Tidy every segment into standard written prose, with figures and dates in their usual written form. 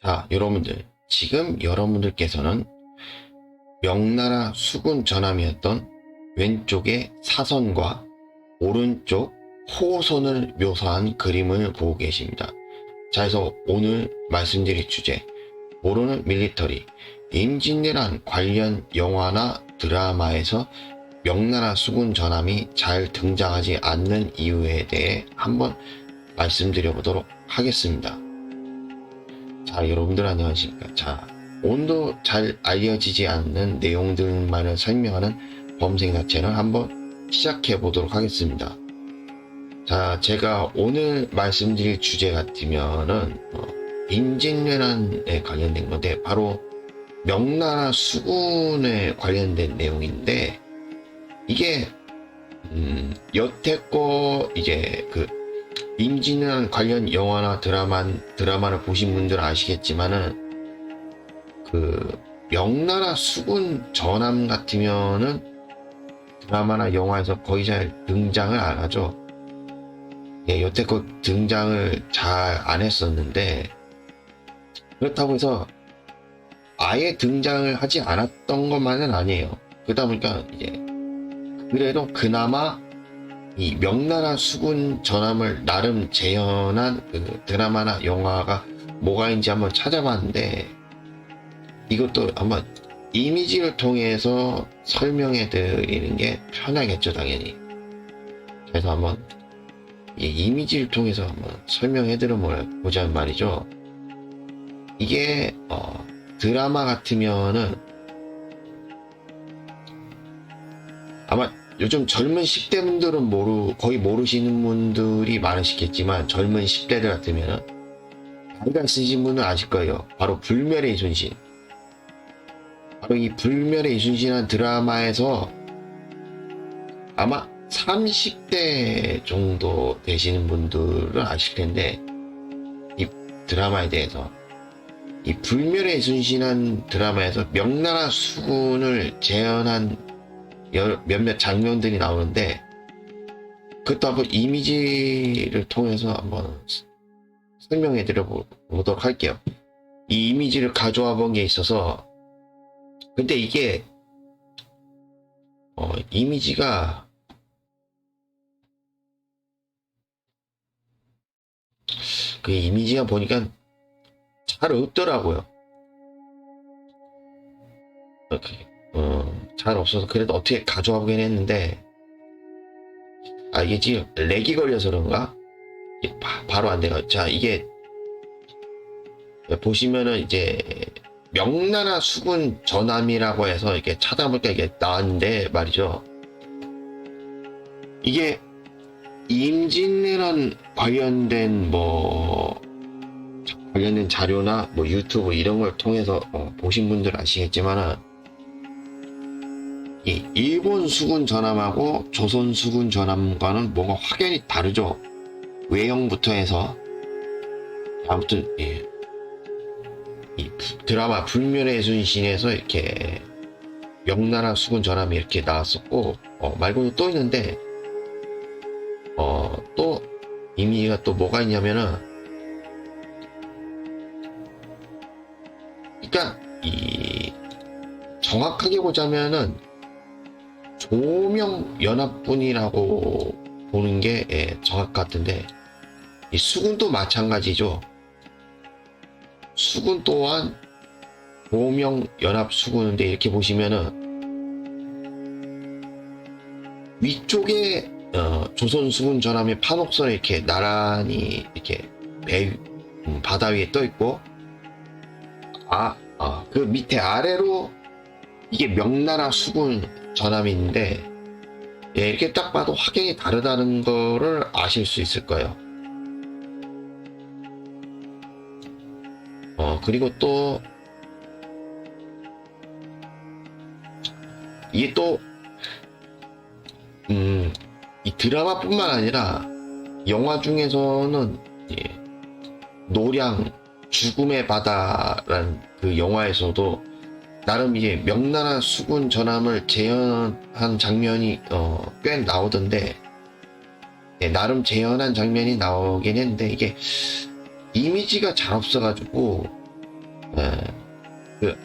자, 여러분들, 지금 여러분들께서는 명나라 수군 전함이었던 왼쪽의 사선과 오른쪽 호선을 묘사한 그림을 보고 계십니다. 자, 그래서 오늘 말씀드릴 주제, 모르는 밀리터리, 임진왜란 관련 영화나 드라마에서 명나라 수군 전함이 잘 등장하지 않는 이유에 대해 한번 말씀드려 보도록 하겠습니다. 자, 여러분들 안녕하십니까. 자, 오늘도 잘 알려지지 않는 내용들만을 설명하는 범생사 채널 한번 시작해 보도록 하겠습니다. 자, 제가 오늘 말씀드릴 주제 같으면은 임진왜란에 관련된 건데, 바로 명나라 수군에 관련된 내용인데, 이게 여태껏 이제 그 임진왜란 관련 영화나 드라마를 보신 분들은 아시겠지만은, 그 명나라 수군 전함 같으면은 드라마나 영화에서 거의 잘 등장을 안 하죠. 예, 여태껏 등장을 잘 안 했었는데, 그렇다고 해서 아예 등장을 하지 않았던 것만은 아니에요. 그러다 보니까 이제 그래도 그나마 이 명나라 수군 전함을 나름 재현한 그 드라마나 영화가 뭐가 있는지 한번 찾아봤는데, 이것도 한번 이미지를 통해서 설명해 드리는 게 편하겠죠, 당연히. 그래서 한번 이 이미지를 통해서 한번 설명해 드려보자는 말이죠. 이게 드라마 같으면은 아마 요즘 젊은 10대 분들은 거의 모르시는 분들이 많으시겠지만, 젊은 10대들 같으면은 잠깐 쓰신 분은 아실 거예요. 바로 불멸의 이순신. 바로 이 불멸의 이순신이라는 드라마에서 아마 30대 정도 되시는 분들은 아실 텐데, 이 드라마에 대해서, 이 불멸의 이순신이라는 드라마에서 명나라 수군을 재현한 몇몇 장면들이 나오는데, 그것도 한번 이미지를 통해서 한번 설명해 드려 보도록 할게요. 이 이미지를 가져와 본 게 있어서, 근데 이게 이미지가 그 이미지가 보니까 잘 없더라고요. 이렇게 잘 없어서 그래도 어떻게 가져와 보긴 했는데, 이게 지금 렉이 걸려서 그런가? 바로 안 돼요. 자, 이게 보시면은 이제 명나라 수군 전함이라고 해서 이렇게 찾아보니까 이게 나왔는데 말이죠. 이게 임진왜란 관련된 관련된 자료나 유튜브 이런 걸 통해서 보신 분들 아시겠지만은, 이 일본 수군 전함하고 조선 수군 전함과는 뭔가 확연히 다르죠. 외형부터 해서. 아무튼 이 드라마 불멸의 이순신에서 이렇게 명나라 수군 전함이 이렇게 나왔었고, 말고도 또 있는데, 또 이미지가 또 뭐가 있냐면은, 그러니까 이 정확하게 보자면은 조명연합군이라고 보는 게 정확 같은데, 이 수군도 마찬가지죠. 수군 또한 조명연합수군인데, 이렇게 보시면은 위쪽에 조선 수군 전함의 판옥선이 이렇게 나란히 이렇게 바다 위에 떠 있고, 그 밑에 아래로 이게 명나라 수군 전함이 있는데, 이렇게 딱 봐도 확연히 다르다는 거를 아실 수 있을 거예요. 그리고 또 이게 또 이 드라마뿐만 아니라 영화 중에서는 노량 죽음의 바다라는 그 영화에서도 나름 이제 명나라 수군 전함을 재현한 장면이 꽤 나오던데, 나름 재현한 장면이 나오긴 했는데, 이게 이미지가 잘 없어가지고 예, 그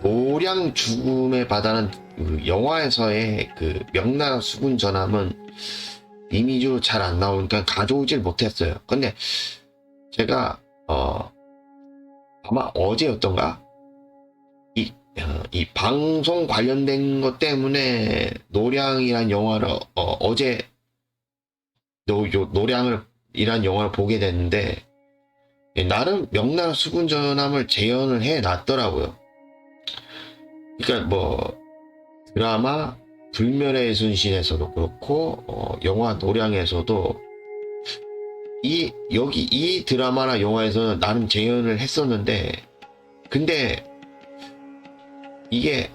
노량 죽음의 바다는 그 영화에서의 그 명나라 수군 전함은 이미지로 잘 안 나오니까 가져오질 못했어요. 근데 제가 아마 어제였던가 이 방송 관련된 것 때문에 노량이란 영화를 어제 노량이란 영화를 보게 됐는데 나름 명나라 수군 전함을 재현을 해 놨더라고요. 그러니까 뭐 드라마 불멸의 순신에서도 그렇고 영화 노량에서도 이 드라마나 영화에서는 나름 재현을 했었는데 근데 이게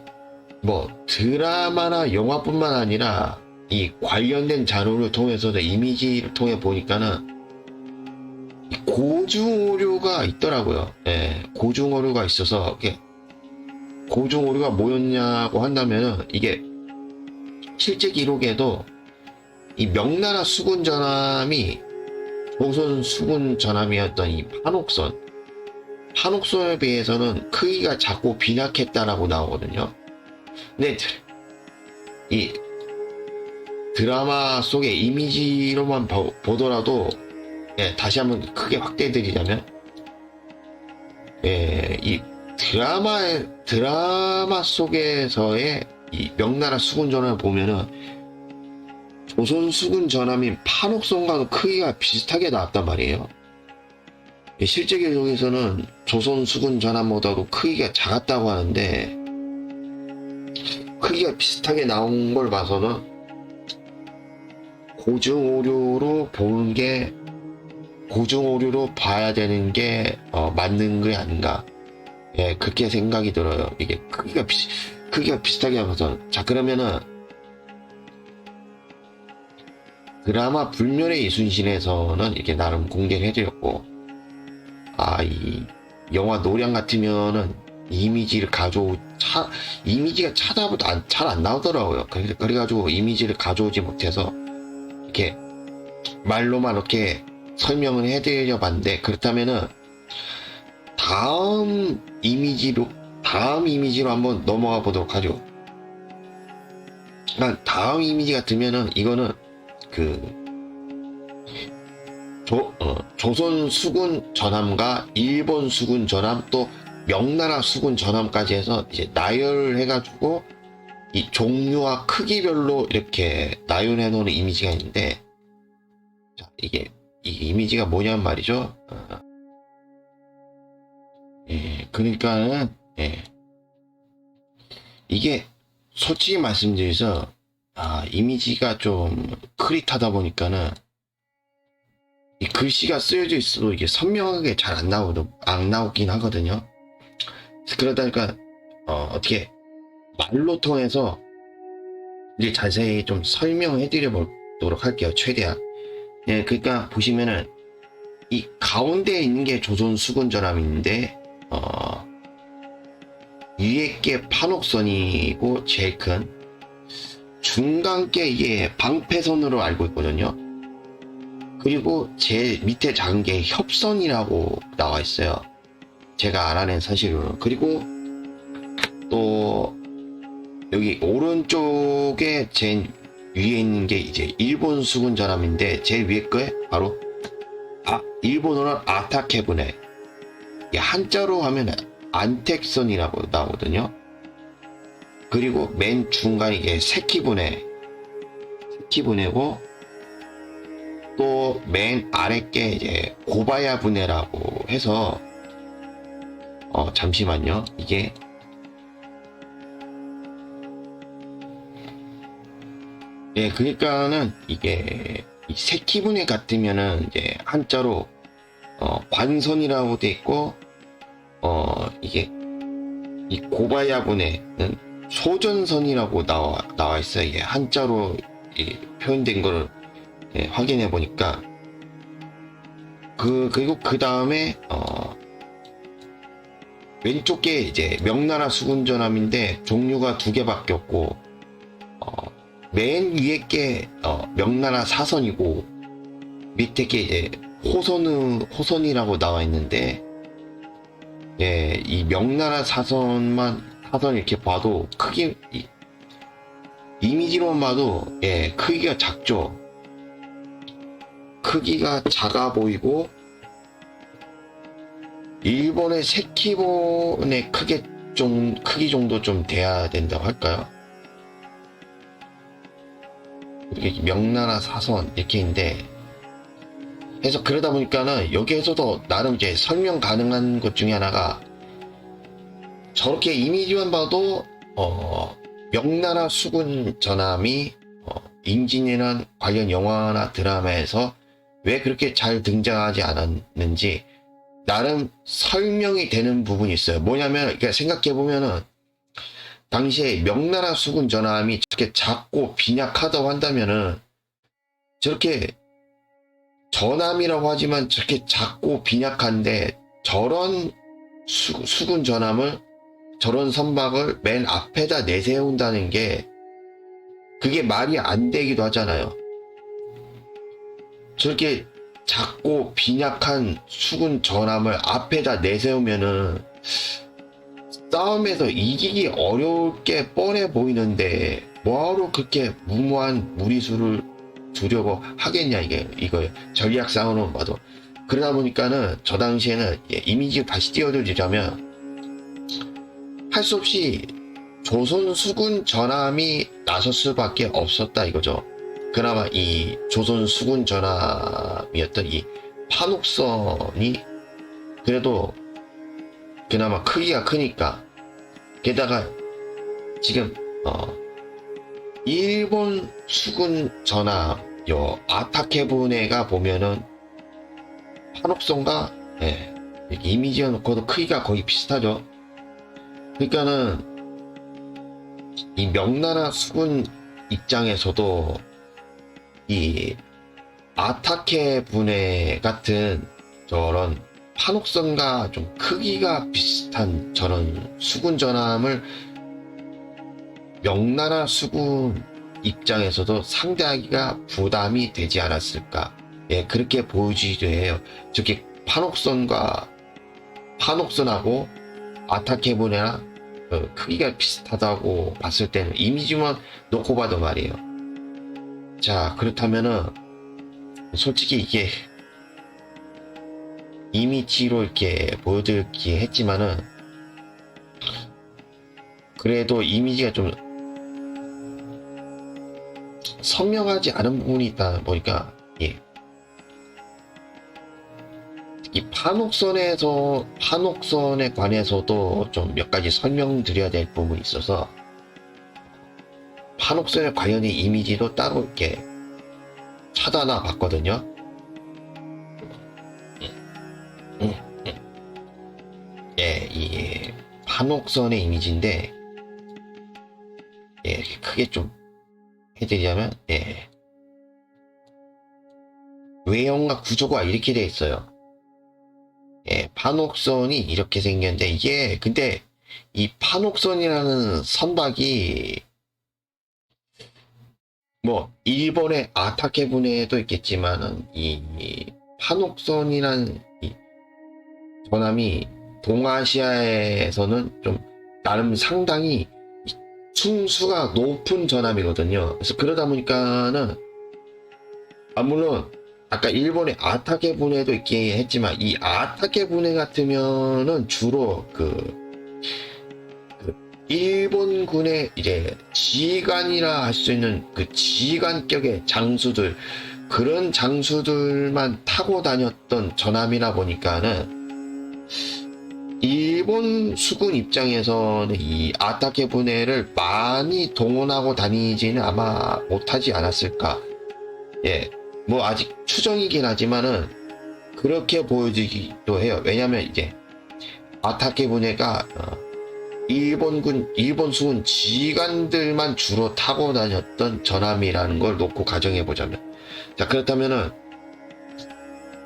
뭐 드라마나 영화뿐만 아니라 이 관련된 자료를 통해서도 이미지를 통해 보니까는 고증오류가 있더라고요. 예, 고증오류가 있어서 고증오류가 뭐였냐고 한다면은 이게 실제 기록에도 이 명나라 수군 전함이 조선 수군 전함이었던 이 판옥선에 비해서는 크기가 작고 빈약했다라고 나오거든요. 근데 이 드라마 속의 이미지로만 보더라도 다시 한번 크게 확대해드리자면 이 드라마 속에서의 이 명나라 수군 전함을 보면은 조선 수군 전함인 판옥선과도 크기가 비슷하게 나왔단 말이에요. 실제 기록에서는 조선 수군 전함보다도 크기가 작았다고 하는데 크기가 비슷하게 나온 걸 봐서는 고증오류로 봐야 되는 게 맞는 게 아닌가. 예, 그렇게 생각이 들어요. 이게 크기가 비슷하게 하면서 자 그러면은 드라마 불멸의 이순신에서는 이렇게 나름 공개를 해드렸고 이 영화 노량 같으면은 이미지가 찾아봐도 잘 안 나오더라고요. 그래가지고 이미지를 가져오지 못해서 이렇게 말로만 이렇게 설명을 해드려 봤는데 그렇다면은 다음 이미지로 한번 넘어가 보도록 하죠. 다음 이미지 같으면은 이거는 조선 수군 전함과 일본 수군 전함 또 명나라 수군 전함까지 해서 이제 나열을 해가지고 이 종류와 크기별로 이렇게 나열해 놓은 이미지가 있는데 자 이 이미지가 뭐냐면 말이죠. 그러니까는 이게 솔직히 말씀드려서 이미지가 좀 크릿하다 보니까는 이 글씨가 쓰여져 있어도 이게 선명하게 잘 안 나오긴 하거든요. 그러다 보니까 어떻게 말로 통해서 이제 자세히 좀 설명해 드려 보도록 할게요. 최대한. 예, 그러니까 보시면은 이 가운데에 있는 게 조선 수군 전함인데 위에 게 판옥선이고 제일 큰 중간 게 이게 방패선으로 알고 있거든요. 그리고 제일 밑에 작은 게 협선이라고 나와 있어요. 제가 알아낸 사실로는. 그리고 또 여기 오른쪽에 제일 위에 있는 게 이제 일본 수군 전함인데 제일 위에 거에 바로 일본어는 아타케부네. 한자로 하면 안택선이라고 나오거든요. 그리고 맨 중간이 이게 세키부네고 또 맨 아래 게 이제 고바야부네라고 해서 잠시만요. 이게 그러니까는 이게 이 세키부네 같으면은 이제 한자로 관선이라고 돼 있고 이게 이 고바야부네는 소전선이라고 나와 있어요. 이게 한자로 표현된 거를 확인해 보니까 그리고 그 다음에 왼쪽 게 이제 명나라 수군 전함인데 종류가 2개밖에 없고 맨 위에 게 명나라 사선이고 밑에 게 이제 호선이라고 나와 있는데 예, 이 명나라 사선 이렇게 봐도 이미지로만 봐도 예, 크기가 작죠. 크기가 작아 보이고 일본의 세키본의 크기 정도 좀 돼야 된다고 할까요? 이렇게 명나라 사선 이렇게인데 해서 그러다 보니까는 여기에서도 나름 이제 설명 가능한 것 중에 하나가 저렇게 이미지만 봐도 명나라 수군 전함이 임진왜란 관련 영화나 드라마에서 왜 그렇게 잘 등장하지 않았는지 나름 설명이 되는 부분이 있어요. 뭐냐면 그러니까 생각해 보면은 당시에 명나라 수군 전함이 저렇게 작고 빈약하다고 한다면은 저렇게 전함이라고 하지만 저렇게 작고 빈약한데 저런 수군 전함을 저런 선박을 맨 앞에다 내세운다는 게 그게 말이 안 되기도 하잖아요. 저렇게 작고 빈약한 수군 전함을 앞에다 내세우면은 싸움에서 이기기 어려울 게 뻔해 보이는데 뭐하러 그렇게 무모한 무리수를 두려고 하겠냐 이거예요. 전략 싸움으로 봐도. 그러다 보니까는 저 당시에는 이미지 다시 띄워드리자면 할 수 없이 조선 수군 전함이 나설 수밖에 없었다 이거죠. 그나마 이 조선 수군 전함이었던 이 판옥선이 그래도 그나마 크기가 크니까 게다가 지금 일본 수군 전함 요 아타케부네가 보면은 판옥선과 이미지가 놓고도 크기가 거의 비슷하죠. 그러니까는 이 명나라 수군 입장에서도 이 아타케부네 같은 저런 판옥선과 좀 크기가 비슷한 저런 수군 전함을 명나라 수군 입장에서도 상대하기가 부담이 되지 않았을까. 예, 그렇게 보여지기도 해요. 저게 판옥선하고 아타케부네나 크기가 비슷하다고 봤을 때는 이미지만 놓고 봐도 말이에요. 자, 그렇다면은 솔직히 이게 이미지로 이렇게 보여드리기 했지만은 그래도 이미지가 좀 선명하지 않은 부분이 있다 보니까 이 판옥선에 관해서도 좀 몇 가지 설명드려야 될 부분이 있어서 판옥선에 관련된 이미지도 따로 이렇게 찾아나 봤거든요. 이 판옥선의 이미지인데 크게 좀 해드리자면 외형과 구조가 이렇게 되어 있어요. 판옥선이 이렇게 생겼는데 이게 근데 이 판옥선이라는 선박이 뭐 일본의 아타케부네에도 있겠지만은 이 판옥선이라는 이 전함이 동아시아에서는 좀 나름 상당히 층수가 높은 전함이거든요. 그래서 그러다 보니까는 물론 아까 일본의 아타케부네도 있긴 했지만 이 아타케부네 같으면은 주로 일본군의 이제 지휘관이라 할 수 있는 그 지휘관격의 장수들 그런 장수들만 타고 다녔던 전함이라 보니까는 일본 수군 입장에서는 이 아타케부네를 많이 동원하고 다니지는 아마 못하지 않았을까. 뭐 아직 추정이긴 하지만은 그렇게 보여지기도 해요. 왜냐면 이제 아타케부네가 일본 수군 지휘관들만 주로 타고 다녔던 전함이라는 걸 놓고 가정해 보자면, 자 그렇다면은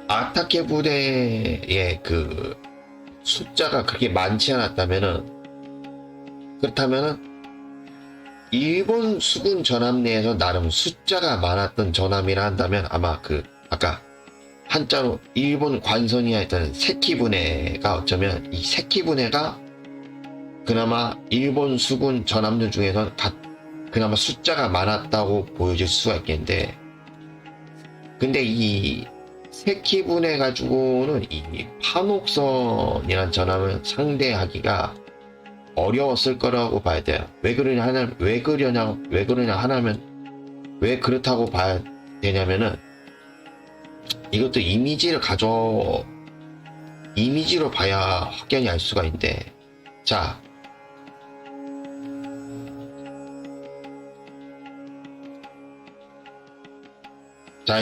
아타케부네의 그 숫자가 그렇게 많지 않았다면은 그렇다면은 일본 수군 전함 내에서 나름 숫자가 많았던 전함이라 한다면 아마 아까 한자로 일본 관선이야 했던 세키분해가 어쩌면 이 세키분해가 그나마 일본 수군 전함대 중에서 그나마 숫자가 많았다고 보여질 수가 있겠는데, 근데 이 세키분해 가지고는 이 판옥선이란 전함을 상대하기가 어려웠을 거라고 봐야 돼요. 왜 그러냐 하냐면, 왜 그렇다고 봐야 되냐면은, 이것도 이미지로 봐야 확연히 알 수가 있는데, 자,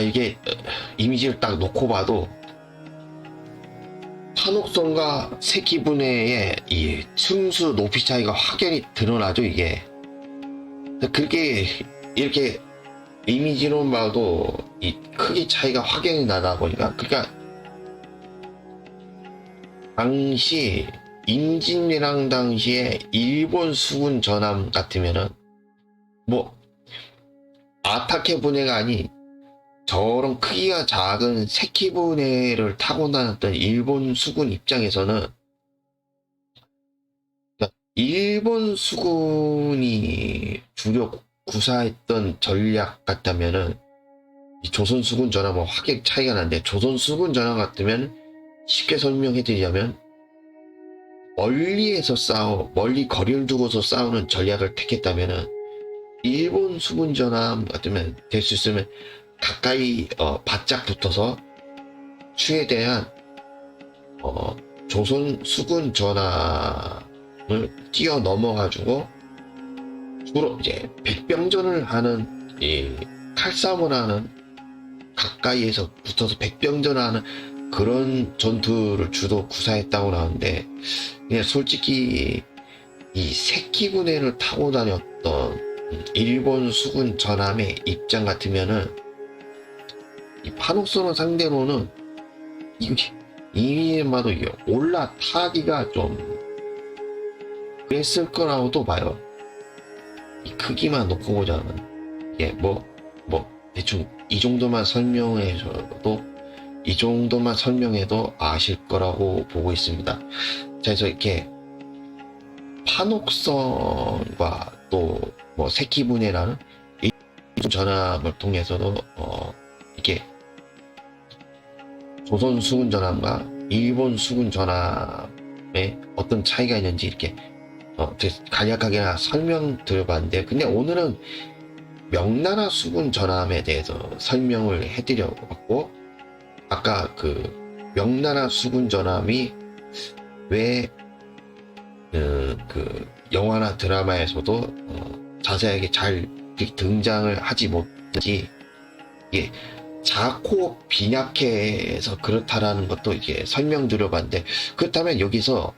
이게 이미지를 딱 놓고 봐도 판옥선과 세키분해의 이 층수 높이 차이가 확연히 드러나죠, 이게. 그렇게 이렇게 이미지로 봐도 이 크기 차이가 확연히 나다 보니까, 그러니까 당시 임진왜란 당시에 일본 수군 전함 같으면은 뭐 아타케 분해가 아닌 저런 크기가 작은 세키분해를 타고 다녔던 일본 수군 입장에서는, 그러니까 일본 수군이 주력 구사했던 전략 같다면은 이 조선 수군 전함은 확연히 차이가 나는데, 조선 수군 전함 같으면 쉽게 설명해드리자면 멀리 거리를 두고서 싸우는 전략을 택했다면은, 일본 수군 전함 같으면 될 수 있으면 가까이 바짝 붙어서 최대한 조선 수군 전함을 뛰어넘어가지고 주로 이제 백병전을 하는, 이 칼싸움을 하는, 가까이에서 붙어서 백병전을 하는 그런 전투를 주로 구사했다고 나오는데, 그냥 솔직히 이 세키분해를 타고 다녔던 일본 수군 전함의 입장 같으면은 이 판옥선을 상대로는 이미 봐도 이게 올라타기가 좀 그랬을 거라고도 봐요. 이 크기만 놓고 보자면 이게 뭐 대충 이 정도만 설명해도 아실 거라고 보고 있습니다. 자, 그래서 이렇게 판옥선과 또 뭐 세키분해라는 일본 전함을 통해서도 이게 조선 수군 전함과 일본 수군 전함에 어떤 차이가 있는지 이렇게 간략하게 설명드려봤는데, 근데 오늘은 명나라 수군 전함에 대해서 설명을 해드려봤고, 아까 그 명나라 수군 전함이 왜 그 영화나 드라마에서도 자세하게 잘 등장을 하지 못했지, 이게 작고 빈약해서 그렇다라는 것도 이게 설명드려봤는데, 그렇다면 여기서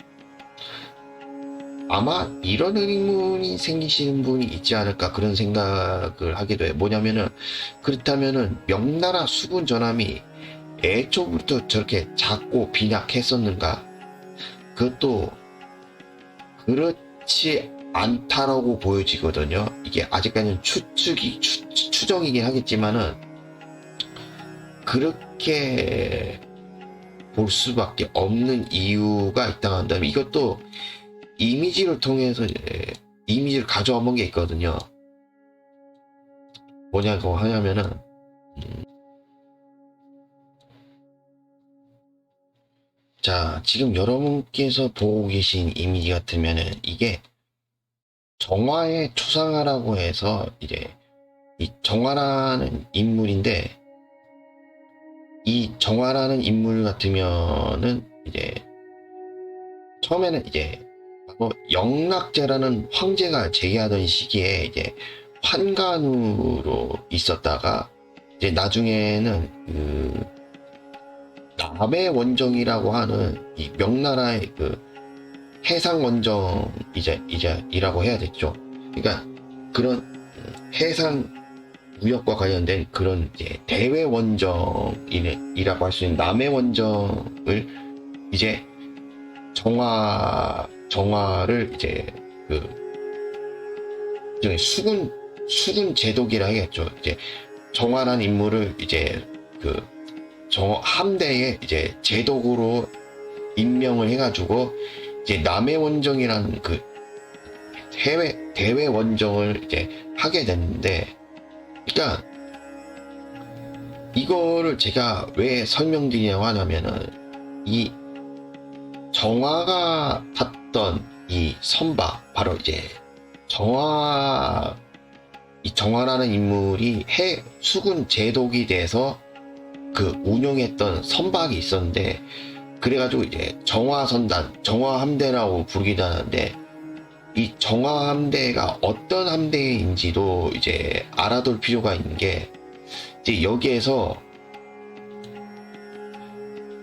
아마 이런 의문이 생기시는 분이 있지 않을까, 그런 생각을 하게 돼요. 뭐냐면은, 그렇다면은 명나라 수군 전함이 애초부터 저렇게 작고 빈약했었는가? 그것도 그렇지 않다라고 보여지거든요. 이게 아직까지는 추정이긴 하겠지만은, 그렇게 볼 수밖에 없는 이유가 있다고 한다면, 이것도 이미지를 통해서 이미지를 가져와 본 게 있거든요. 뭐냐고 하냐면은, 자, 지금 여러분께서 보고 계신 이미지 같으면은 이게 정화의 초상화라고 해서, 이제 이 정화라는 인물인데, 이 정화라는 인물 같으면은 이제 처음에는 이제 영락제라는 황제가 제기하던 시기에 이제 환관으로 있었다가, 이제 나중에는 그 남해 원정이라고 하는 이 명나라의 그 해상 원정 이라고 해야 되죠. 그러니까 그런 해상 무역과 관련된 그런 이제 대외 원정이라고 할 수 있는 남해 원정을 이제 정화를 이제 그 일종의 수군 제독이라 하겠죠. 이제 정화라는 인물을 이제 그 함대에 이제 제독으로 임명을 해가지고 이제 남해 원정이라는 그 대외 원정을 이제 하게 됐는데, 그러니까 이거를 제가 왜 설명드리냐고 하냐면은 이 정화가 탔던 이 선박, 바로 이제 이 정화라는 인물이 해 수군 제독이 돼서 그 운용했던 선박이 있었는데, 그래가지고 이제 정화선단, 정화함대라고 부르기도 하는데, 이 정화함대가 어떤 함대인지도 이제 알아둘 필요가 있는 게, 이제 여기에서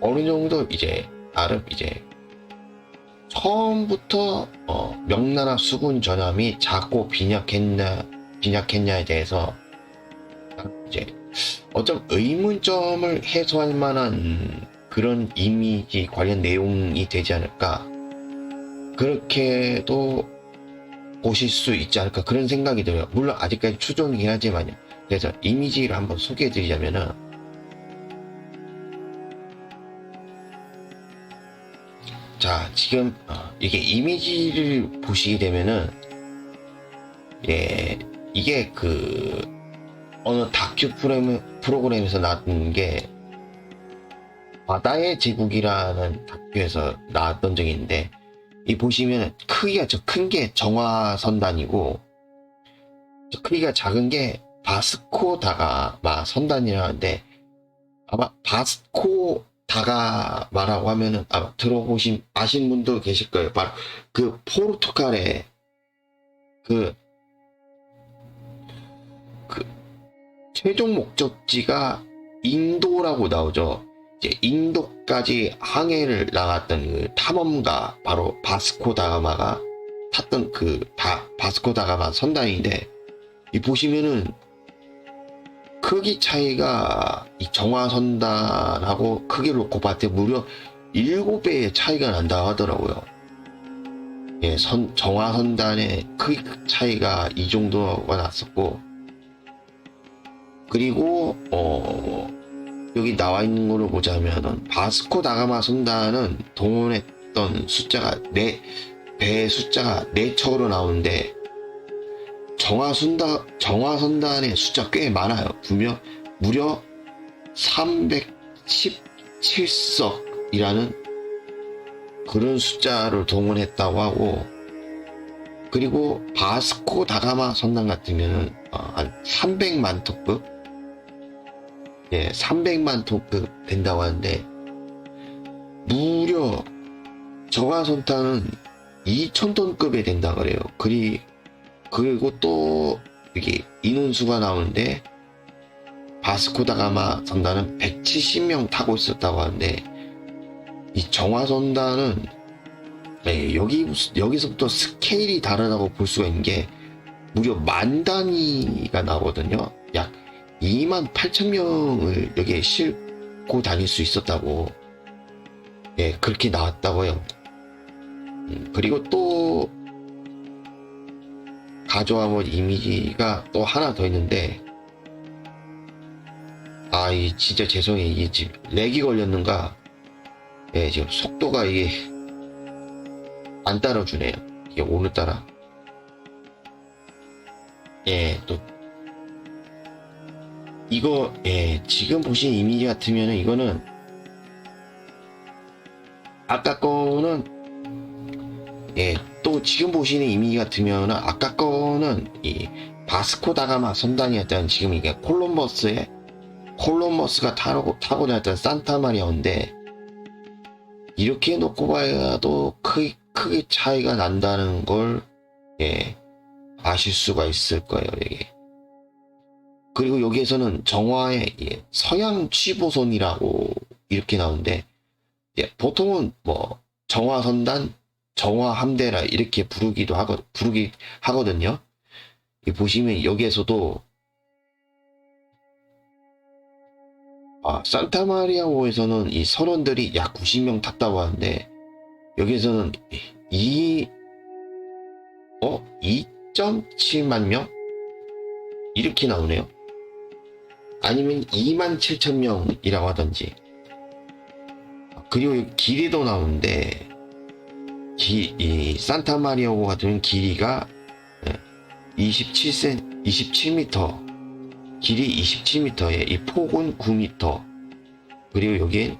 어느 정도 이제 나름 이제 처음부터 명나라 수군 전함이 작고 빈약했냐에 대해서 이제 어쩜 의문점을 해소할 만한 그런 이미지 관련 내용이 되지 않을까, 그렇게도 보실 수 있지 않을까, 그런 생각이 들어요. 물론 아직까지 추정이긴 하지만요. 그래서 이미지를 한번 소개해 드리자면은, 자, 지금 이게 이미지를 보시게 되면은, 예, 이게 그 어느 다큐 프로그램에서 나왔던 게 바다의 제국이라는 다큐에서 나왔던 적이 있는데, 이 보시면 크기가 저 큰 게 정화선단이고, 저 크기가 작은 게 바스코 다가마 선단이라는데, 아마 바스코 다가마라고 하면은 아마 들어보신 아신 분도 계실 거예요. 바로 그 포르투갈의 그 최종 목적지가 인도라고 나오죠. 이제 인도까지 항해를 나갔던 그 탐험가, 바로 바스코 다가마가 탔던 그 바스코 다가마 선단인데, 이 보시면은 크기 차이가 이 정화 선단하고 크기를 놓고 봤을 때 무려 7배의 차이가 난다 하더라고요. 예, 정화 선단의 크기 차이가 이 정도가 났었고, 그리고 여기 나와 있는 거를 보자면은 바스코 다가마 선단은 동원했던 숫자가 배 숫자가 4척으로 나오는데, 정화선단의 숫자 꽤 많아요. 무려 317석이라는 그런 숫자를 동원했다고 하고, 그리고 바스코 다가마 선단 같으면은 한 300만 톤급, 예, 300만 톤급 된다고 하는데, 무려 정화선단은 2000톤급에 된다 그래요. 그리고 또 여기 인원수가 나오는데, 바스코 다가마 선단은 170명 타고 있었다고 하는데, 이 정화 선단은 여기서부터 스케일이 다르다고 볼 수가 있는 게, 무려 만 단위가 나오거든요. 약 2만 8천 명을 여기에 싣고 다닐 수 있었다고, 예, 그렇게 나왔다고 해요. 그리고 또 가져와 본 이미지가 또 하나 더 있는데, 이 진짜 죄송해요. 이게 지금 렉이 걸렸는가? 예, 지금 속도가 이게 안 따라주네요. 이게 오늘따라. 예, 또 이거, 예, 지금 보신 이미지 같으면은 이거는 아까 거는, 예, 또 지금 보시는 이미지 같으면은 아까 거는 이 바스코 다가마 선단이었던, 지금 이게 콜럼버스가 타고 다녔던 산타마리아인데, 이렇게 놓고 봐도 크게 차이가 난다는 걸, 예, 아실 수가 있을 거예요, 이게. 그리고 여기에서는 정화의, 예, 서양 취보선이라고 이렇게 나오는데, 예, 보통은 뭐 정화선단, 정화함대라 이렇게 부르기 하거든요. 보시면 여기에서도 산타마리아호에서는 이 선원들이 약 90명 탔다고 하는데, 여기에서는 2.7만 명? 이렇게 나오네요. 아니면 27,000명이라고 하던지. 그리고 길이도 나오는데 이 산타마리아호 같은 길이가 27m, 길이 27m에 이 폭은 9m, 그리고 여기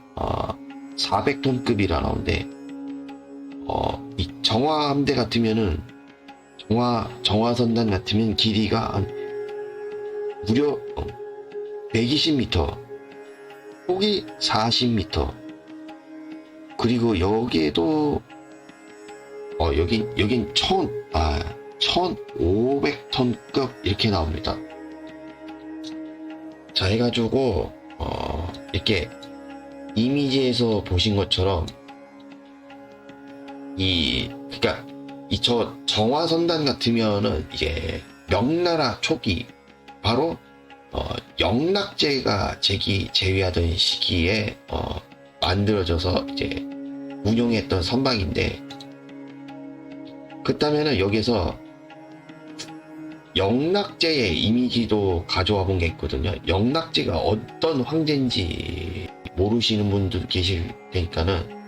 400톤급이라 나오는데 이 정화 함대 같으면은 정화 선단 같으면 길이가 무려 120m, 폭이 40m, 그리고 여기에도 여긴 1500톤급 이렇게 나옵니다. 자, 해가지고 이렇게 이미지에서 보신 것처럼 그러니까 저 정화선단 같으면은 이제 명나라 초기 바로 영락제가 제위하던 시기에 만들어져서 이제 운용했던 선박인데, 그렇다면은 여기서 영락제의 이미지도 가져와 본 게 있거든요. 영락제가 어떤 황제인지 모르시는 분들 계실 테니까는,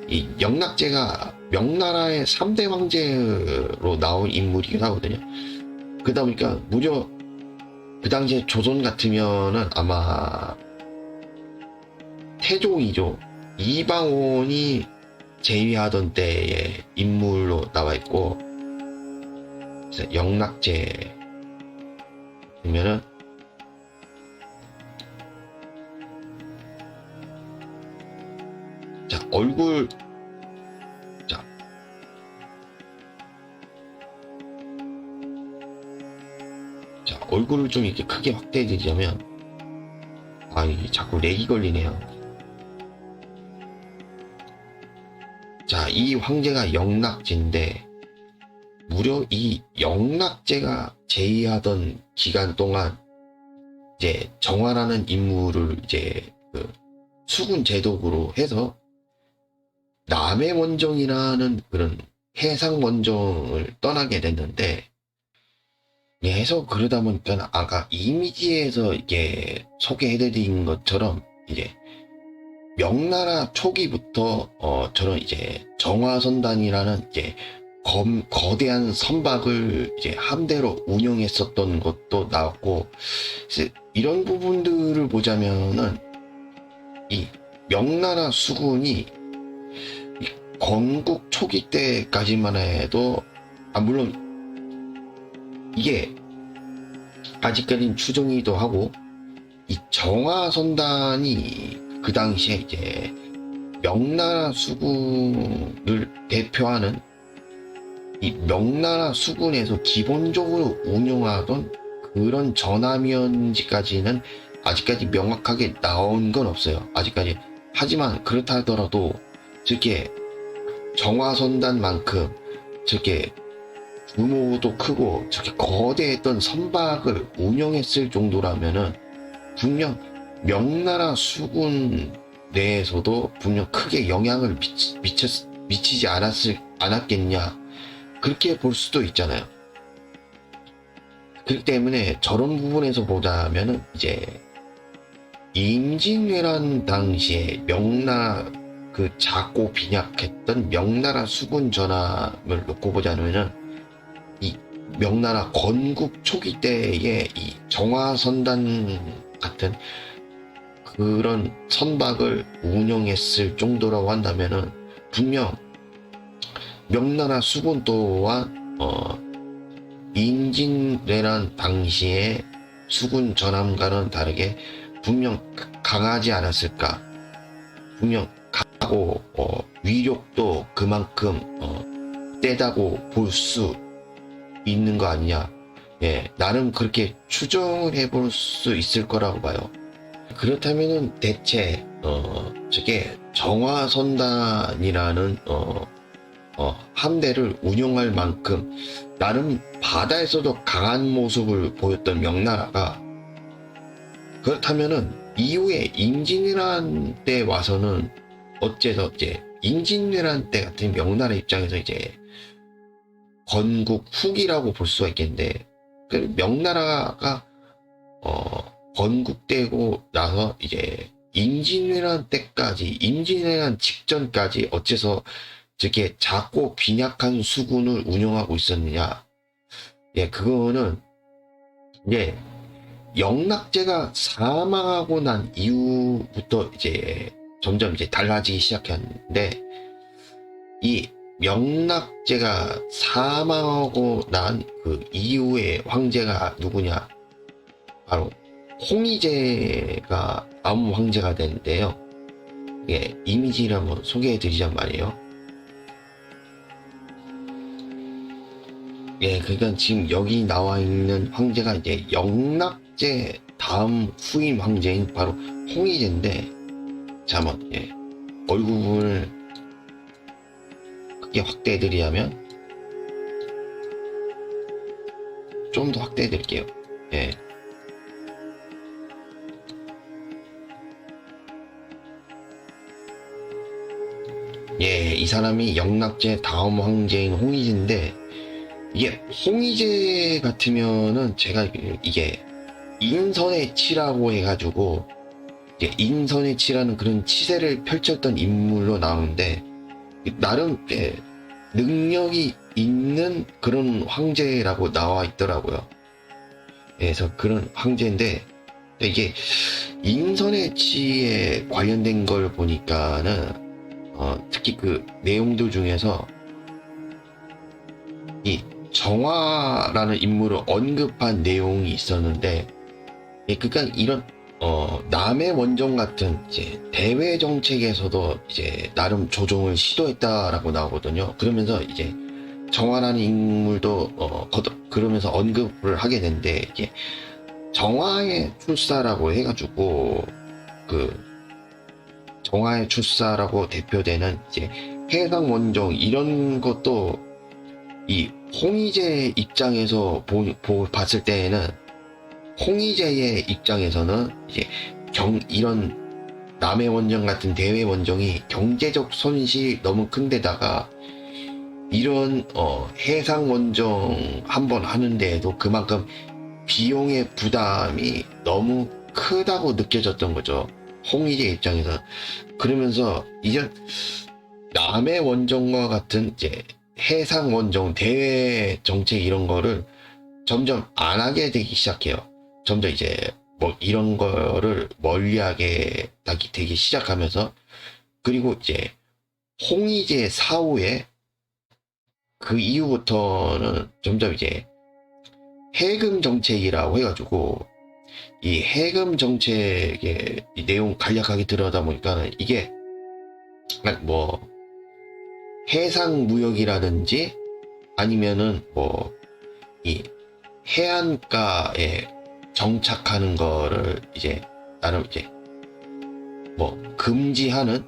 이 영락제가 명나라의 3대 황제로 나온 인물이기도 하거든요. 그러다 보니까 무려 그 당시에 조선 같으면은 아마 태종이죠. 이방원이 제위하던 때의 인물로 나와 있고, 그래서 영락제 보면은 자 얼굴 자 얼굴을 좀 이렇게 크게 확대해 드리자면, 이게 자꾸 렉이 걸리네요. 자, 이 황제가 영락제인데 무려 이 영락제가 제위하던 기간 동안 이제 정화라는 인물을 이제 그 수군 제독으로 해서 남해원정이라는 그런 해상원정을 떠나게 됐는데, 해서 그러다 보니까 아까 이미지에서 이게 소개해드린 것처럼 이제 명나라 초기부터 저런 이제 정화선단이라는 이제 거대한 선박을 이제 함대로 운영했었던 것도 나왔고, 이런 부분들을 보자면은 이 명나라 수군이 건국 초기 때까지만 해도 물론 이게 아직까지는 추정이기도 하고, 이 정화선단이 그 당시에 이제 명나라 수군을 대표하는 이 명나라 수군에서 기본적으로 운영하던 그런 전함이었는지까지는 아직까지 명확하게 나온 건 없어요. 아직까지. 하지만 그렇다 하더라도 저게 정화선단만큼 저게 규모도 크고 저렇게 거대했던 선박을 운영했을 정도라면은 분명 명나라 수군 내에서도 분명 크게 영향을 미치지 않았겠냐, 그렇게 볼 수도 있잖아요. 그렇기 때문에 저런 부분에서 보자면은 이제 임진왜란 당시에 명나라 그 작고 빈약했던 명나라 수군 전함을 놓고 보자면은 이 명나라 건국 초기 때의 이 정화선단 같은 그런 선박을 운영했을 정도라고 한다면은 분명 명나라 수군 또한 임진왜란 당시에 수군 전함과는 다르게 분명 강하지 않았을까. 분명 강하고 위력도 그만큼 세다고 볼 수 있는 거 아니냐. 예, 나름 그렇게 추정을 해볼 수 있을 거라고 봐요. 그렇다면은 대체 저게 정화선단이라는 함대를 운용할 만큼 나름 바다에서도 강한 모습을 보였던 명나라가, 그렇다면은 이후에 임진왜란 때 와서는 어째서 이제 임진왜란 때 같은 명나라 입장에서 이제 건국 후기라고 볼 수가 있겠는데, 그 명나라가 건국되고 나서 이제 임진왜란 때까지, 임진왜란 직전까지 어째서 저렇게 작고 빈약한 수군을 운영하고 있었느냐. 예, 그거는 이제 영락제가 사망하고 난 이후부터 이제 점점 이제 달라지기 시작했는데, 이 명락제가 사망하고 난 그 이후의 황제가 누구냐? 바로 홍희제가 다음 황제가 되는데요. 예, 이미지를 한번 소개해 드리잔 말이에요. 예, 그러니까 지금 여기 나와 있는 황제가 이제 영락제 다음 후임 황제인 바로 홍희제인데, 잠깐, 예, 얼굴을 크게 확대해 드리자면, 좀 더 확대해 드릴게요. 예. 예, 이 사람이 영락제 다음 황제인 홍희제인데, 이게 홍희제 같으면은 제가 이게 인선의 치라고 해가지고 이게 인선의 치라는 그런 치세를 펼쳤던 인물로 나오는데, 나름 능력이 있는 그런 황제라고 나와 있더라고요. 그래서 그런 황제인데, 이게 인선의 치에 관련된 걸 보니까는 특히 그 내용들 중에서 이 정화라는 인물을 언급한 내용이 있었는데, 그러니까 이런 남의 원정 같은 이제 대외 정책에서도 이제 나름 조정을 시도했다라고 나오거든요. 그러면서 이제 정화라는 인물도 그러면서 언급을 하게 되는데, 이게 정화의 출사라고 해가지고 그 정화의 출사라고 대표되는 이제 해상 원정 이런 것도 이 홍희제 입장에서 봤을 때에는, 홍희제의 입장에서는 이제 이런 남해 원정 같은 대외 원정이 경제적 손실이 너무 큰데다가 이런 해상 원정 한번 하는데에도 그만큼 비용의 부담이 너무 크다고 느껴졌던 거죠, 홍희제 입장에서. 그러면서 이제 남해 원정과 같은 이제 해상 원정 대외 정책 이런 거를 점점 안 하게 되기 시작해요. 점점 이제 뭐 이런 거를 멀리하게 되기 시작하면서, 그리고 이제 홍희제 사후에 그 이후부터는 점점 이제 해금 정책이라고 해가지고, 이 해금 정책의 이 내용 간략하게 들여다보니까 이게 뭐 해상 무역이라든지 아니면은 뭐 이 해안가에 정착하는 거를 이제 나름 이제 뭐 금지하는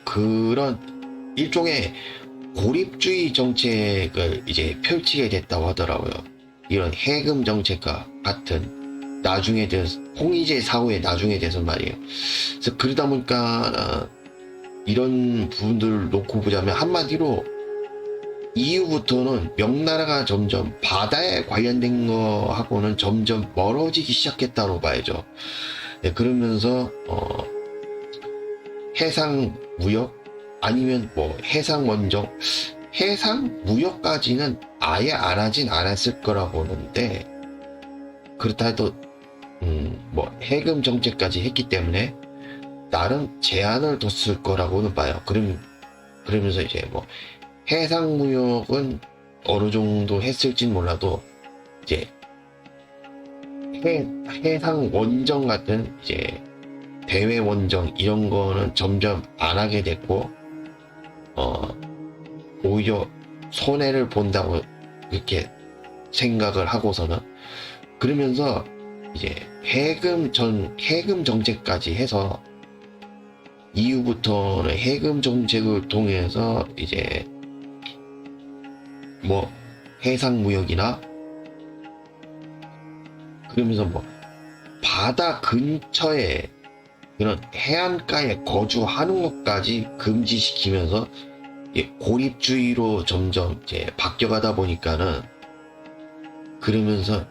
그런 일종의 고립주의 정책을 이제 펼치게 됐다고 하더라고요. 이런 해금 정책과 같은, 나중에 대해서 홍희제 사후에 나중에 대해서 말이에요. 그래서 그러다 보니까 이런 부분들을 놓고 보자면, 한마디로 이후부터는 명나라가 점점 바다에 관련된 거하고는 점점 멀어지기 시작했다고 봐야죠. 네, 그러면서 해상 무역 아니면 뭐 해상 원정, 해상 무역까지는 아예 안 하진 않았을 거라고 보는데, 그렇다 해도 뭐 해금 정책까지 했기 때문에 나름 제한을 뒀을 거라고는 봐요. 그러면서 이제 뭐 해상 무역은 어느 정도 했을진 몰라도 이제 해상 원정 같은 이제 대외 원정 이런 거는 점점 안 하게 됐고, 오히려 손해를 본다고 이렇게 생각을 하고서는, 그러면서 이제 해금 정책까지 해서 이후부터는 해금 정책을 통해서 이제 뭐 해상 무역이나, 그러면서 뭐 바다 근처에 그런 해안가에 거주하는 것까지 금지시키면서 고립주의로 점점 이제 바뀌어가다 보니까는, 그러면서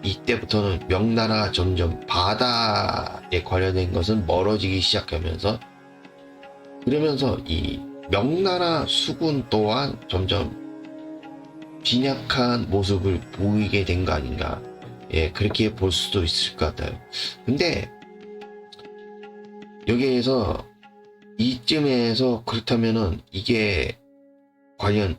이때부터는 명나라가 점점 바다에 관련된 것은 멀어지기 시작하면서, 그러면서 이 명나라 수군 또한 점점 빈약한 모습을 보이게 된 거 아닌가. 예, 그렇게 볼 수도 있을 것 같아요. 근데 여기에서 이쯤에서 그렇다면은 이게 과연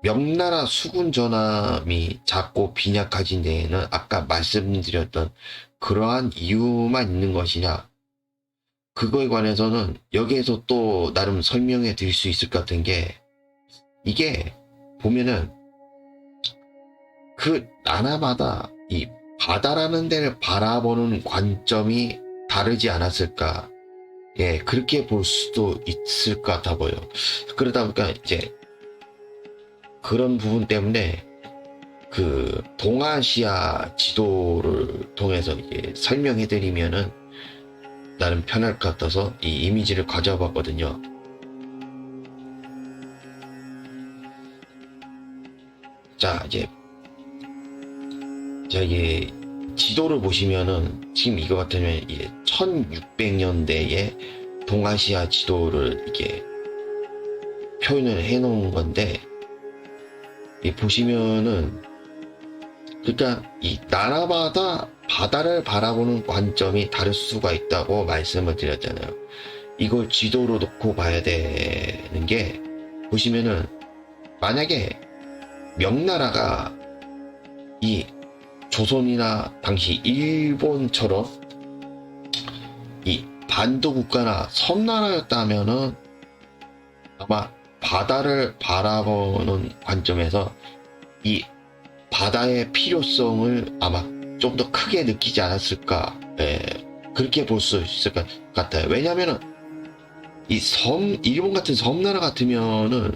명나라 수군 전함이 작고 빈약해진 데에는 아까 말씀드렸던 그러한 이유만 있는 것이냐, 그거에 관해서는 여기에서 또 나름 설명해 드릴 수 있을 것 같은 게, 이게 보면은 그 나라마다 이 바다라는 데를 바라보는 관점이 다르지 않았을까. 예, 그렇게 볼 수도 있을 것 같아 보여. 그러다 보니까 이제 그런 부분 때문에 그 동아시아 지도를 통해서 이게 설명해 드리면은 나름 편할 것 같아서 이 이미지를 가져와 봤거든요. 자, 이제 저기 지도를 보시면은 지금 이거 같으면 이게 1600년대의 동아시아 지도를 이게 표현을 해 놓은 건데, 이 보시면은 그러니까 이 나라마다 바다를 바라보는 관점이 다를 수가 있다고 말씀을 드렸잖아요. 이걸 지도로 놓고 봐야 되는 게, 보시면은 만약에 명나라가 이 조선이나 당시 일본처럼 이 반도 국가나 섬나라였다면은 아마 바다를 바라보는 관점에서 이 바다의 필요성을 아마 좀 더 크게 느끼지 않았을까. 예, 그렇게 볼 수 있을 것 같아요. 왜냐면은 이 일본 같은 섬나라 같으면은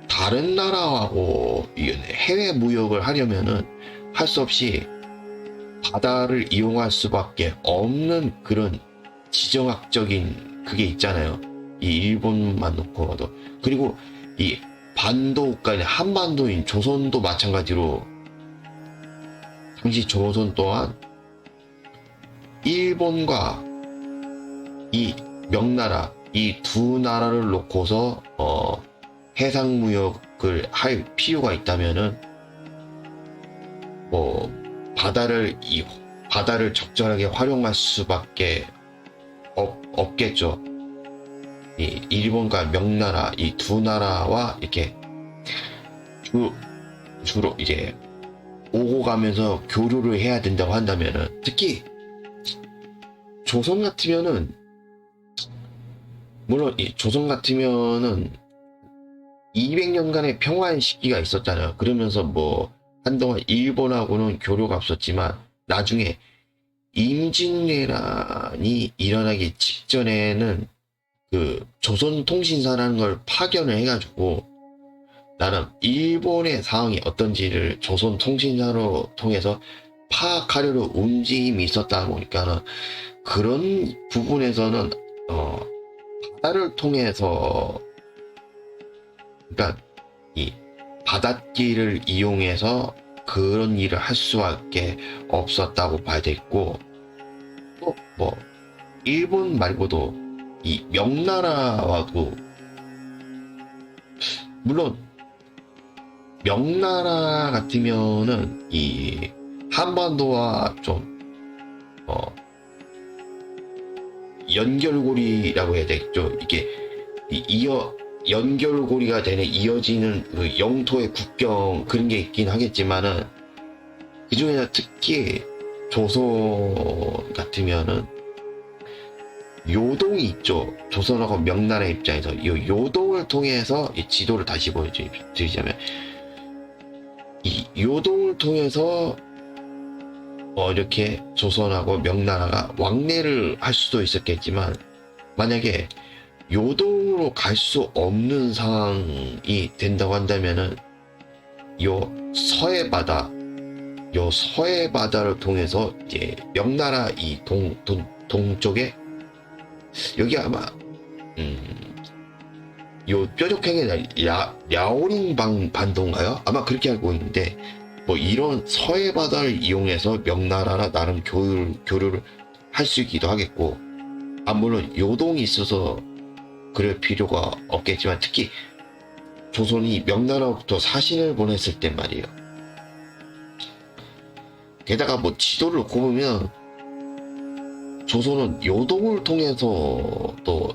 다른 나라하고 해외 무역을 하려면은 할 수 없이 바다를 이용할 수밖에 없는 그런 지정학적인 그게 있잖아요. 이 일본만 놓고 봐도. 그리고 이 반도 국가인 한반도인 조선도 마찬가지로 당시 조선 또한 일본과 이 명나라, 이 두 나라를 놓고서 해상 무역을 할 필요가 있다면은 뭐 바다를 적절하게 활용할 수밖에 없겠죠. 이 일본과 명나라 이 두 나라와 이렇게 주로 이제 오고 가면서 교류를 해야 된다고 한다면은, 특히 조선 같으면은, 물론 이 조선 같으면은 200년간의 평화의 시기가 있었잖아요. 그러면서 뭐 한동안 일본하고는 교류가 없었지만 나중에 임진왜란이 일어나기 직전에는 그 조선통신사라는 걸 파견을 해가지고 나름 일본의 상황이 어떤지를 조선통신사로 통해서 파악하려는 움직임이 있었다 보니까는 그런 부분에서는 바다를 통해서, 그러니까 이 바닷길을 이용해서 그런 일을 할 수밖에 없었다고 봐야 되겠고, 또 뭐 일본 말고도 이 명나라와도, 물론 명나라 같으면은 이 한반도와 좀 연결고리라고 해야 되겠죠. 이게 연결고리가 되는, 이어지는 그 영토의 국경 그런 게 있긴 하겠지만은, 그 중에서 특히 조선 같으면은 요동이 있죠. 조선하고 명나라 입장에서 이 요동을 통해서 이 지도를 다시 보여드리자면, 이 요동을 통해서 이렇게 조선하고 명나라가 왕래를 할 수도 있었겠지만, 만약에 요동으로 갈 수 없는 상황이 된다고 한다면은 요 서해 바다를 통해서 이제 명나라 이 동쪽에, 여기 아마 요 뾰족하게 랴오링 반도인가요? 아마 그렇게 알고 있는데, 뭐 이런 서해 바다를 이용해서 명나라나 나름 교류를 할 수 있기도 하겠고, 아 물론 요동이 있어서 그럴 필요가 없겠지만, 특히 조선이 명나라부터 사신을 보냈을 땐 말이에요. 게다가 뭐 지도를 놓고 보면 조선은 요동을 통해서 또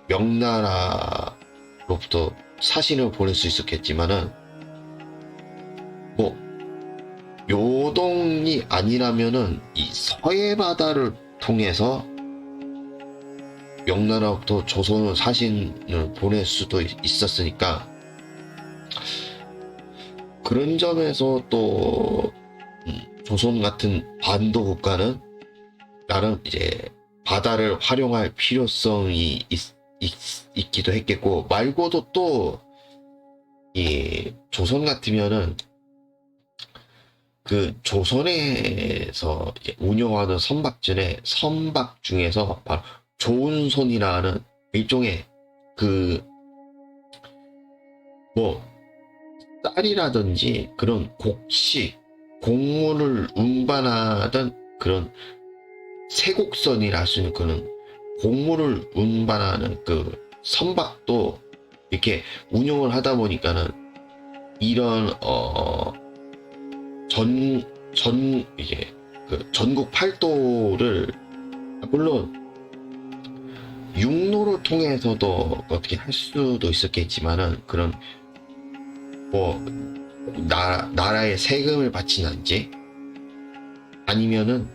명나라로부터 사신을 보낼 수 있었겠지만은, 뭐 요동이 아니라면은 이 서해 바다를 통해서 명나라부터 조선은 사신을 보낼 수도 있었으니까, 그런 점에서 또 조선 같은 반도 국가는 나름 이제 바다를 활용할 필요성이 있기도 했겠고, 말고도 또 이 조선 같으면은 그 조선에서 이제 운영하던 선박 중에서 바로 조은손이라는 일종의 그 뭐 쌀이라든지 그런 곡물을 운반하던 그런 세곡선이라 할 수 있는 그런 곡물을 운반하는 그 선박도 이렇게 운용을 하다 보니까는 이런 이게 그 전국 팔도를, 물론 육로를 통해서도 어떻게 할 수도 있었겠지만은, 그런 뭐 나라에 세금을 바치는지 아니면은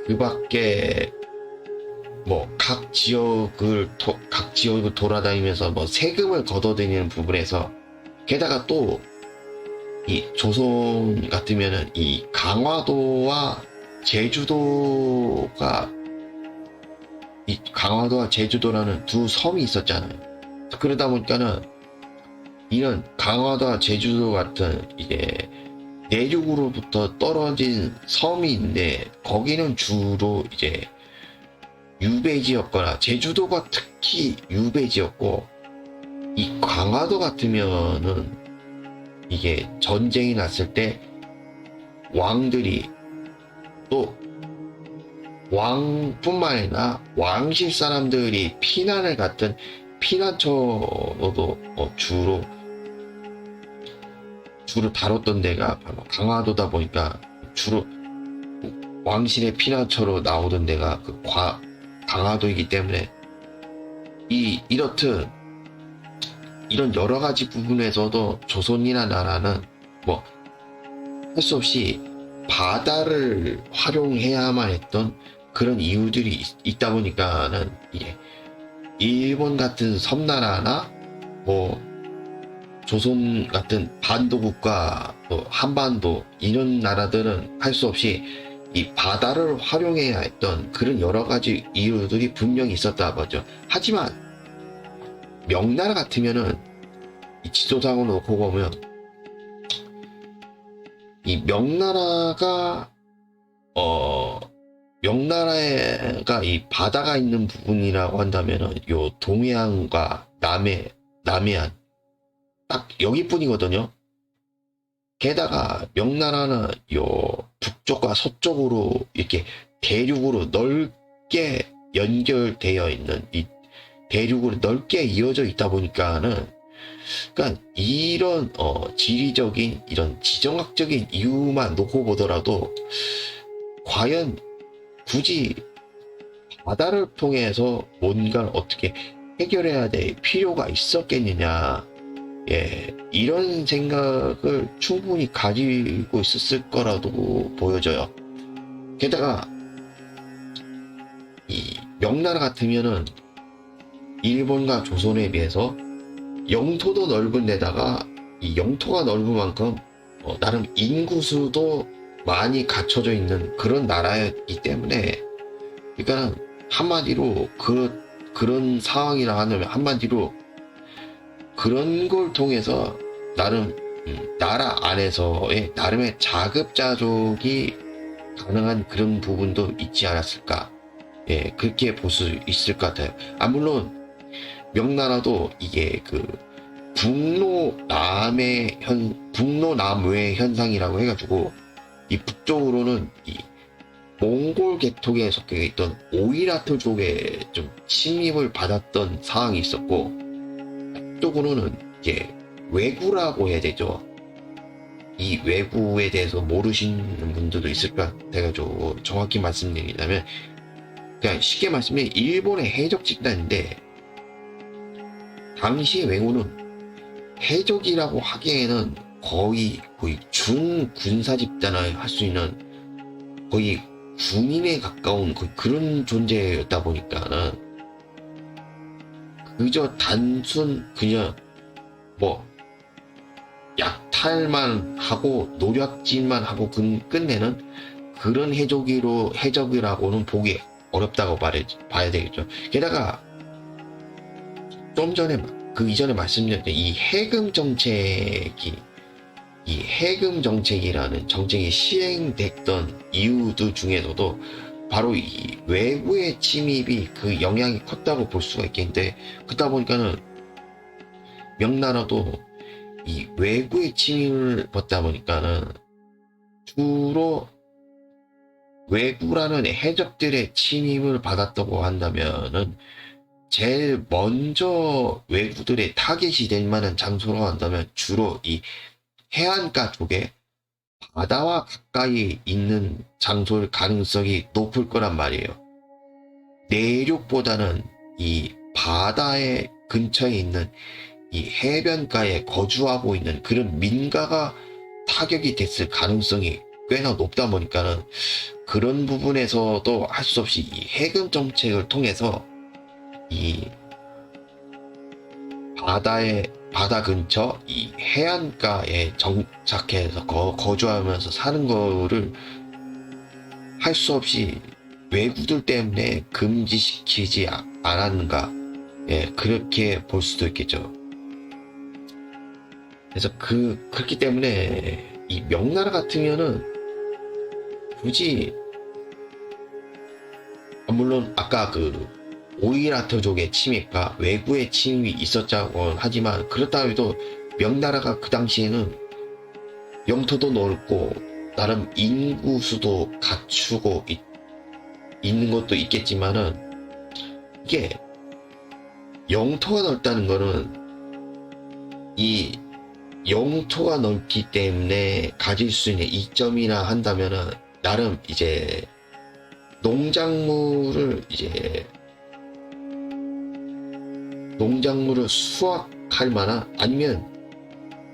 그 밖에 뭐 각 지역을 돌아다니면서 뭐 세금을 걷어들이는 부분에서, 게다가 또 이 조선 같으면은 이 강화도와 제주도가, 이 강화도와 제주도라는 두 섬이 있었잖아요. 그러다 보니까는 이런 강화도와 제주도 같은 이게 내륙으로부터 떨어진 섬인데, 거기는 주로 이제 유배지였거나, 제주도가 특히 유배지였고, 이 강화도 같으면은 이게 전쟁이 났을 때 왕들이, 또 왕뿐만 아니라 왕실 사람들이 피난을 갔던 피난처로도 주로 다뤘던 데가 바로 강화도다 보니까, 주로 왕실의 피난처로 나오던 데가 그 강화도이기 때문에, 이렇듯 이런 여러 가지 부분에서도 조선이나 나라는 뭐 할 수 없이 바다를 활용해야만 했던 그런 이유들이 있다 보니까는, 이게 일본 같은 섬나라나 뭐 조선 같은 반도 국가, 또 한반도 이런 나라들은 할 수 없이 이 바다를 활용해야 했던 그런 여러 가지 이유들이 분명히 있었다 보죠. 하지만 명나라 같으면은 이 지도상으로 놓고 보면, 이 명나라가 이 바다가 있는 부분이라고 한다면은 요 동해안과 남해안 딱 여기뿐이거든요. 게다가 명나라는 요 북쪽과 서쪽으로 이렇게 대륙으로 넓게 연결되어 있는, 이 대륙으로 넓게 이어져 있다 보니까는, 그러니까 이런 지리적인 이런 지정학적인 이유만 놓고 보더라도 과연 굳이 바다를 통해서 뭔가를 어떻게 해결해야 될 필요가 있었겠느냐, 이런 생각을 충분히 가지고 있었을 거라도 보여져요. 게다가 이 명나라 같으면은 일본과 조선에 비해서 영토도 넓은 데다가, 이 영토가 넓은 만큼 나름 인구수도 많이 갖춰져 있는 그런 나라였기 때문에, 그러니까 한마디로 그런 상황이라 하면, 한마디로 그런 걸 통해서 나름 나라 안에서의 나름의 자급자족이 가능한 그런 부분도 있지 않았을까, 그렇게 볼 수 있을 것 같아요. 물론 명나라도 이게 그 북로남의 현상이라고 해가지고 이 북쪽으로는 이 몽골 계통에 속해 있던 오이라트 쪽에 좀 침입을 받았던 상황이 있었고, 쪽으로는 이제 왜구라고 해야 되죠. 이 왜구에 대해서 모르시는 분들도 있을 것 같아가지고 정확히 말씀드리자면, 그냥 쉽게 말씀드리면 일본의 해적 집단인데, 당시 왜구는 해적이라고 하기에는 거의 준군사 집단을 할 수 있는 거의 군인에 가까운 그런 존재였다 보니까는 그저 단순 그냥 뭐 약탈만 하고 노략질만 하고 끝내는 그런 해적이라고는 보기 어렵다고 봐야 되겠죠. 게다가 좀 전에 그 이전에 말씀드렸던 이 해금 정책이라는 정책이 시행됐던 이유들 중에서도 바로 이 외부의 침입이 그 영향이 컸다고 볼 수가 있겠는데, 그러다 보니까는 명나라도 이 외부의 침입을 받다 보니까는 주로 외구라는 해적들의 침입을 받았다고 한다면은 제일 먼저 외구들의 타겟이 될 만한 장소로 한다면 주로 이 해안가 쪽에 바다와 가까이 있는 장소일 가능성이 높을 거란 말이에요. 내륙보다는 이 바다의 근처에 있는 이 해변가에 거주하고 있는 그런 민가가 타격이 됐을 가능성이 꽤나 높다 보니까는 그런 부분에서도 할 수 없이 이 해금 정책을 통해서 이 바다 근처 이 해안가에 정착해서 거주하면서 사는 거를 할 수 없이 외구들 때문에 금지시키지 않았는가. 예, 그렇게 볼 수도 있겠죠. 그래서 그렇기 때문에 이 명나라 같으면은 굳이 물론 아까 그 오이라트족의 침입과 외구의 침입이 있었자고 하지만, 그렇다 해도 명나라가 그 당시에는 영토도 넓고 나름 인구수도 갖추고 있는 것도 있겠지만은, 이게 영토가 넓다는 거는 이 영토가 넓기 때문에 가질 수 있는 이점이나 한다면은 나름 이제 농작물을 수확할 만한, 아니면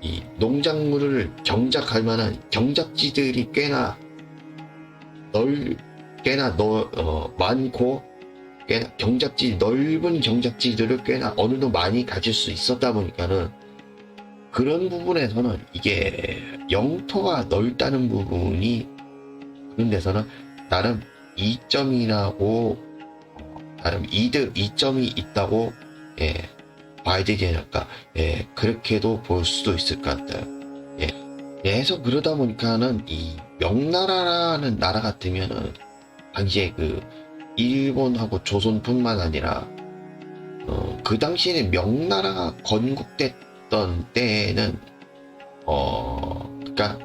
이 농작물을 경작할 만한 경작지들이 꽤나 많고, 꽤나 넓은 경작지들을 꽤나 어느 정도 많이 가질 수 있었다 보니까는, 그런 부분에서는 이게 영토가 넓다는 부분이 그런 데서는 나름 이점이라고, 나름 이점이 있다고 봐야 되지 않을까. 그렇게도 볼 수도 있을 것 같아요. 그래서 그러다 보니까는 이 명나라라는 나라 같으면은 당시에 그 일본하고 조선뿐만 아니라 그 당시에는 명나라가 건국됐던 때에는 그러니까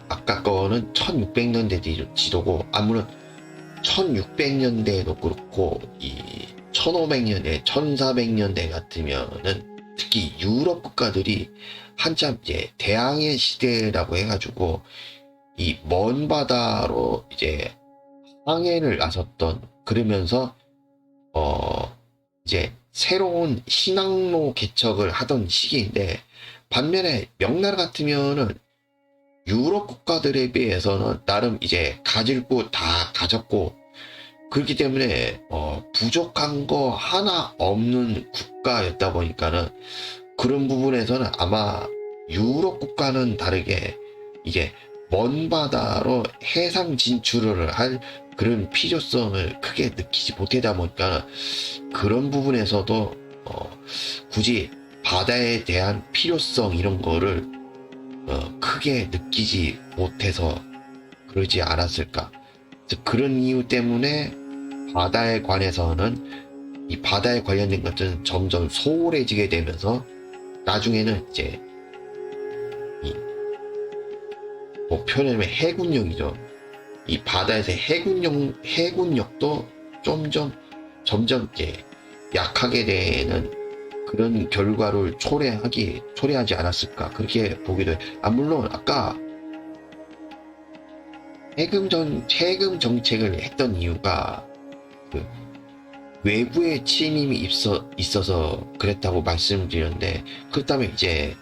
아까 거는 1600년대 지도고, 아무런 1600년대에도 그렇고 이 1500년대, 1400년대 같으면은 특히 유럽 국가들이 한참 이제 대항해 시대라고 해가지고 이 먼 바다로 이제 항해를 나섰던, 그러면서 이제 새로운 신항로 개척을 하던 시기인데, 반면에 명나라 같으면은 유럽 국가들에 비해서는 나름 이제 가질 거 다 가졌고, 그렇기 때문에 부족한 거 하나 없는 국가였다 보니까는 그런 부분에서는 아마 유럽 국가는 다르게 이제 먼 바다로 해상 진출을 할 그런 필요성을 크게 느끼지 못하다 보니까 그런 부분에서도 굳이 바다에 대한 필요성 이런 거를 크게 느끼지 못해서 그러지 않았을까. 그런 이유 때문에 바다에 관해서는 이 바다에 관련된 것들은 점점 소홀해지게 되면서 나중에는 이제 이 뭐 표현하면 해군력이죠. 이 바다에서 해군력도 점점 이제 약하게 되는 그런 결과를 초래하지 않았을까 그렇게 보기도 해요. 물론 아까 해금 정책을 했던 이유가 그 외부의 침입이 있어서 그랬다고 말씀드렸는데, 그렇다면 이제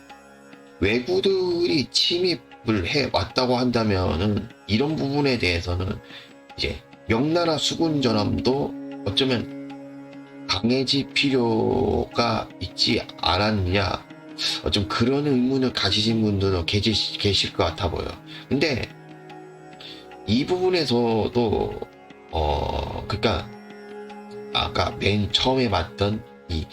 외구들이 침입을 해 왔다고 한다면은 이런 부분에 대해서는 이제 명나라 수군 전함도 어쩌면 강해질 필요가 있지 않았느냐, 좀 그런 의문을 가지신 분들은 계실 것 같아 보여요. 근데 이 부분에서도 그러니까 아까 맨 처음에 봤던 이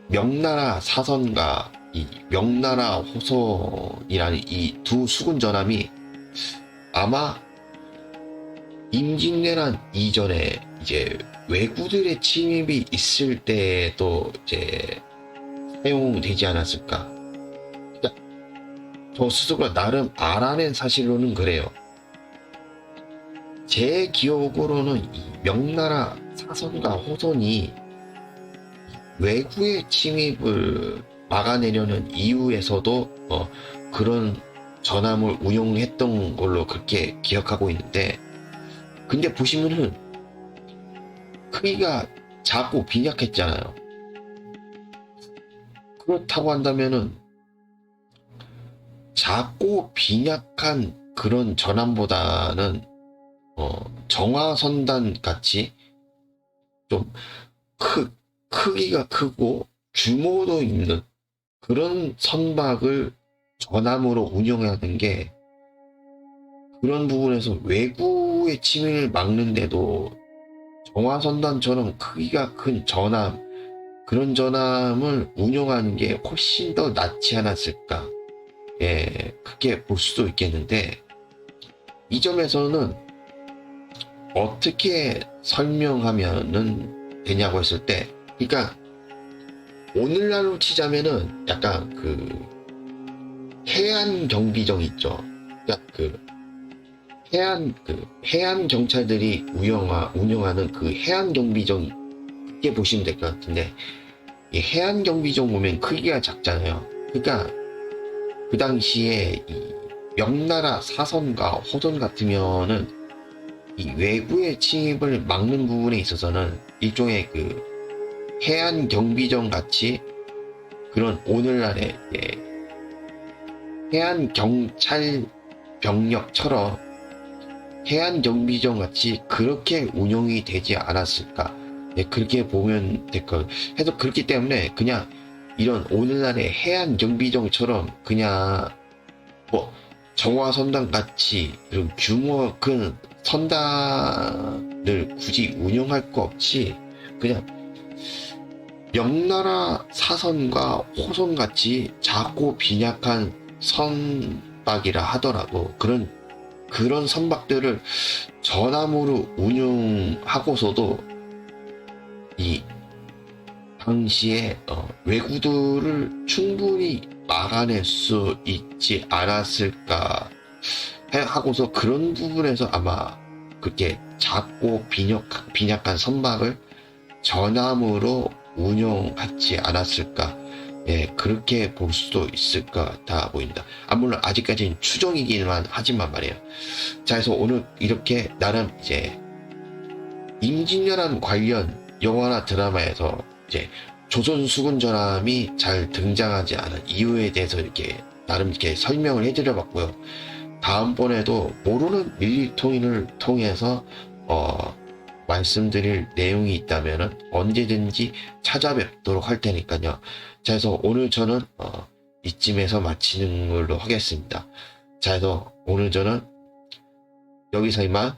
명나라 사선과 이 명나라 호선이라는 이 두 수군 전함이 아마 임진왜란 이전에 이제 왜구들의 침입이 있을 때도 이제 사용되지 않았을까. 그러니까 저 스스로가 나름 알아낸 사실로는 그래요. 제 기억으로는 이 명나라 사선과 호선이 외구의 침입을 막아내려는 이유에서도 그런 전함을 운용했던 걸로 그렇게 기억하고 있는데, 근데 보시면은 크기가 작고 빈약했잖아요. 그렇다고 한다면은 작고 빈약한 그런 전함보다는 정화선단 같이 좀 크기가 크고 규모도 있는 그런 선박을 전함으로 운영하는 게, 그런 부분에서 외구의 침입을 막는데도 정화선단처럼 크기가 큰 전함, 그런 전함을 운영하는 게 훨씬 더 낫지 않았을까. 예, 그렇게 볼 수도 있겠는데, 이 점에서는 어떻게 설명하면은 되냐고 했을 때, 그러니까 오늘날로 치자면은 약간 그 해안 경비정 있죠. 그러니까 그 해안 경찰들이 운영하는 그 해안 경비정, 크게 보시면 될 것 같은데, 이 해안 경비정 보면 크기가 작잖아요. 그러니까 그 당시에 이 명나라 사선과 호선 같으면은 이 외부의 침입을 막는 부분에 있어서는 일종의 그 해안 경비정 같이 그런 오늘날의 해안 경찰 병력처럼 해안 경비정 같이 그렇게 운영이 되지 않았을까. 그렇게 보면 될 것. 해서 그렇기 때문에 그냥 이런 오늘날의 해안 경비정처럼 그냥 뭐 정화선단 같이 이런 규모 큰 선단을 굳이 운영할 거 없이 그냥 명나라 사선과 호선 같이 작고 빈약한 선박이라 하더라도 그런 선박들을 전함으로 운용하고서도 이 당시에 왜구들을 충분히 막아낼 수 있지 않았을까 하고서, 그런 부분에서 아마 그렇게 작고 빈약한 선박을 전함으로 운용하지 않았을까. 예, 그렇게 볼 수도 있을 것 같아 보인다. 물론 아직까지는 추정이기만 하지만 말이에요. 자, 그래서 오늘 이렇게 나름 이제 임진왜란 관련 영화나 드라마에서 이제 조선 수군 전함이 잘 등장하지 않은 이유에 대해서 이렇게 나름 이렇게 설명을 해드려 봤고요. 다음번에도 모르는 밀리통인을 통해서 말씀드릴 내용이 있다면 언제든지 찾아뵙도록 할 테니까요. 자, 그래서 오늘 저는 이쯤에서 마치는 걸로 하겠습니다. 자, 그래서 오늘 저는 여기서 이만